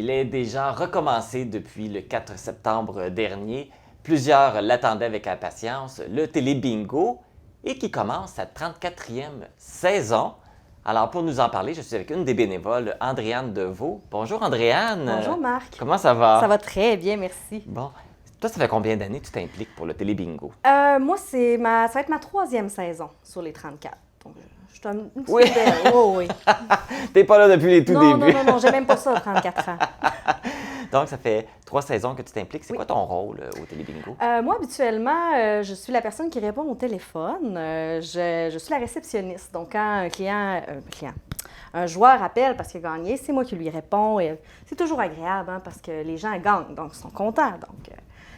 Il est déjà recommencé depuis le 4 septembre dernier. Plusieurs l'attendaient avec impatience, le Télé-Bingo, et qui commence sa 34e saison. Alors, pour nous en parler, je suis avec une des bénévoles, Andréane Deveau. Bonjour, Andréane. Bonjour, Marc. Comment ça va? Ça va très bien, merci. Bon. Toi, ça fait combien d'années que tu t'impliques pour le Télé-Bingo? Moi, ça va être ma 3e saison sur les 34. Donc, je suis une petite Oui. belle. Oh, oui. T'es pas là depuis les tout débuts. Non, j'ai même pas ça, 34 ans. Donc, ça fait 3 saisons que tu t'impliques. C'est Oui. quoi ton rôle au Télé-Bingo? Moi, habituellement, je suis la personne qui répond au téléphone. Je suis la réceptionniste. Donc, quand un joueur appelle parce qu'il a gagné, c'est moi qui lui réponds. Et c'est toujours agréable parce que les gens gagnent, donc ils sont contents. Donc,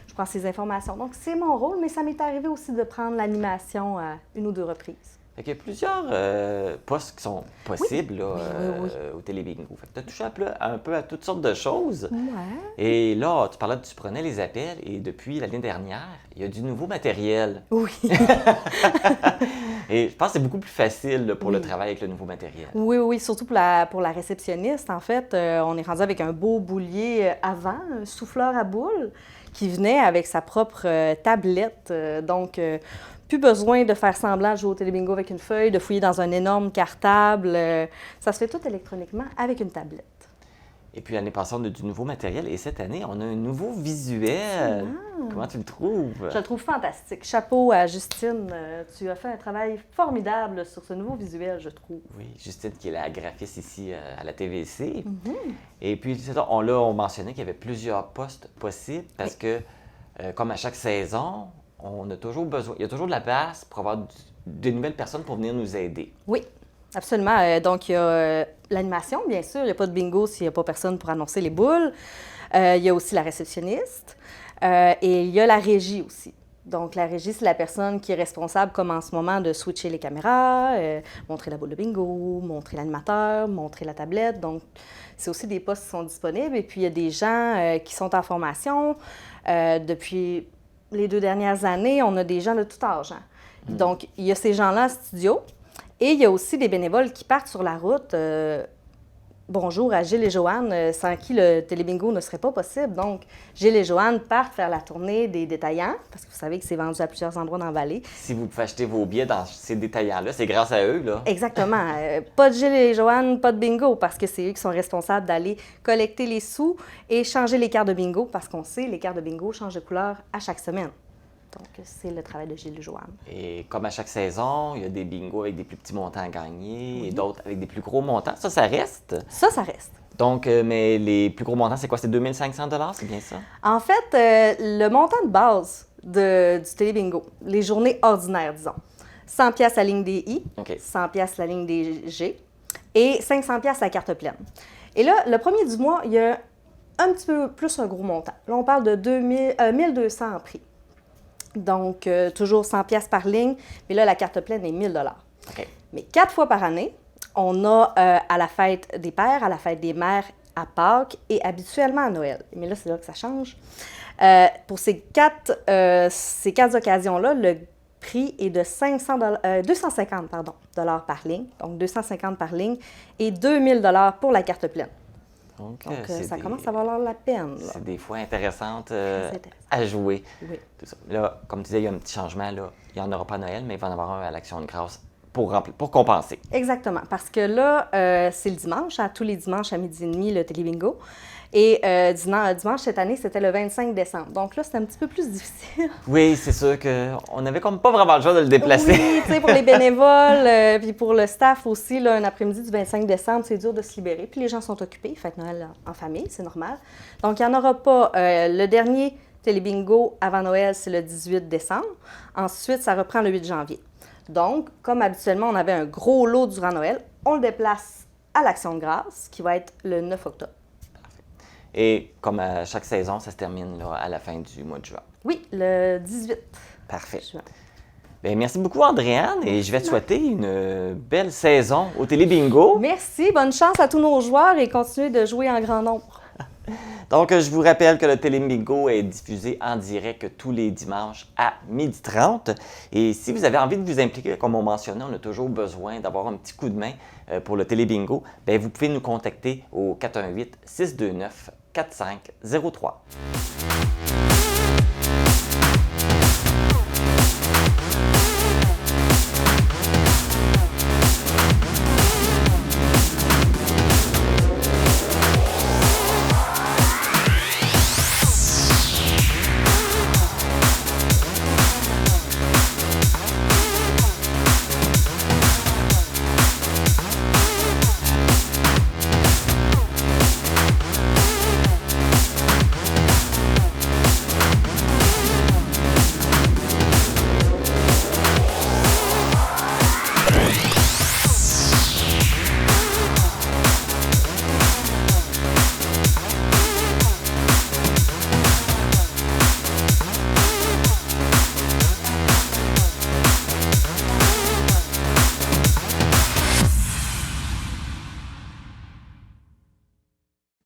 je prends ces informations. Donc, c'est mon rôle, mais ça m'est arrivé aussi de prendre l'animation à une ou deux reprises. Fait qu'il y a plusieurs postes qui sont possibles là, Oui. au Télé-Bingo. Fait que tu as touché un peu à toutes sortes de choses. Ouais. Et là, tu parlais que tu prenais les appels et depuis l'année dernière, il y a du nouveau matériel. Oui. Et je pense que c'est beaucoup plus facile là, pour le Oui. travail avec le nouveau matériel. Oui, surtout pour la réceptionniste, en fait. On est rendu avec un beau boulier avant, un souffleur à boules, qui venait avec sa propre tablette. Donc, plus besoin de faire semblant de jouer au Télé-Bingo avec une feuille, de fouiller dans un énorme cartable. Ça se fait tout électroniquement avec une tablette. Et puis l'année passée, on a du nouveau matériel et cette année, on a un nouveau visuel. Comment tu le trouves? Je le trouve fantastique. Chapeau à Justine. Tu as fait un travail formidable sur ce nouveau visuel, je trouve. Oui, Justine qui est la graphiste ici à la TVC. Et puis, c'est ça, on mentionnait qu'il y avait plusieurs postes possibles parce que, comme à chaque saison, on a toujours besoin, il y a toujours de la place pour avoir de nouvelles personnes pour venir nous aider. Oui, absolument. Donc, il y a l'animation, bien sûr. Il n'y a pas de bingo s'il n'y a pas personne pour annoncer les boules. Il y a aussi la réceptionniste. Et il y a la régie aussi. Donc, la régie, c'est la personne qui est responsable, comme en ce moment, de switcher les caméras, montrer la boule de bingo, montrer l'animateur, montrer la tablette. Donc, c'est aussi des postes qui sont disponibles. Et puis, il y a des gens qui sont en formation. Depuis les 2 dernières années, on a des gens de tout âge. Donc, il y a ces gens-là en studio. Et il y a aussi des bénévoles qui partent sur la route. Bonjour à Gilles et Joanne, sans qui le Télé-Bingo ne serait pas possible. Donc, Gilles et Joanne partent faire la tournée des détaillants, parce que vous savez que c'est vendu à plusieurs endroits dans la vallée. Si vous pouvez acheter vos billets dans ces détaillants-là, c'est grâce à eux, là. Exactement. Pas de Gilles et Joanne, pas de bingo, parce que c'est eux qui sont responsables d'aller collecter les sous et changer les cartes de bingo, parce qu'on sait, les cartes de bingo changent de couleur à chaque semaine. Donc, c'est le travail de Gilles et Joanne. Et comme à chaque saison, il y a des bingos avec des plus petits montants à gagner et d'autres avec des plus gros montants. Ça reste. Ça reste. Donc, mais les plus gros montants, c'est quoi? C'est 2500 $, c'est bien ça? En fait, le montant de base du Télé-Bingo, les journées ordinaires, disons, 100 $ la ligne des I, OK. 100 $ la ligne des G et 500 $ la carte pleine. Et là, le premier du mois, il y a un petit peu plus un gros montant. Là, on parle de 1200 en prix. Donc, toujours 100 $ par ligne, mais là, la carte pleine est 1000 $. OK. Mais 4 fois par année, on a à la fête des pères, à la fête des mères, à Pâques et habituellement à Noël. Mais là, c'est là que ça change. Pour ces quatre occasions-là, le prix est de 250 dollars par ligne, donc 250 par ligne, et 2000 $ pour la carte pleine. Donc, ça commence à valoir la peine. Là. C'est des fois intéressantes intéressant. à jouer. Oui. Tout ça. Là, comme tu disais, il y a un petit changement. Là. Il n'y en aura pas à Noël, mais il va en avoir un à l'Action de grâce pour compenser. Exactement, parce que là, c'est le dimanche, tous les dimanches à 12h30, le Télé-Bingo. Et dimanche, cette année, c'était le 25 décembre. Donc là, c'est un petit peu plus difficile. Oui, c'est sûr qu'on n'avait comme pas vraiment le choix de le déplacer. Oui, tu sais, pour les bénévoles, puis pour le staff aussi, là, un après-midi du 25 décembre, c'est dur de se libérer. Puis les gens sont occupés, fête Noël en famille, c'est normal. Donc, il n'y en aura pas. Le dernier Télé-Bingo avant Noël, c'est le 18 décembre. Ensuite, ça reprend le 8 janvier. Donc, comme habituellement, on avait un gros lot durant Noël, on le déplace à l'Action de grâce, qui va être le 9 octobre. Et comme à chaque saison, ça se termine là, à la fin du mois de juin. Oui, le 18 Parfait. juin. Bien, merci beaucoup, Andréane, et je vais te souhaiter une belle saison au Télé-Bingo. Merci, bonne chance à tous nos joueurs et continuez de jouer en grand nombre. Donc, je vous rappelle que le Télébingo est diffusé en direct tous les dimanches à 12h30. Et si vous avez envie de vous impliquer, comme on mentionnait, on a toujours besoin d'avoir un petit coup de main pour le Télébingo, bien, vous pouvez nous contacter au 418-629-4503.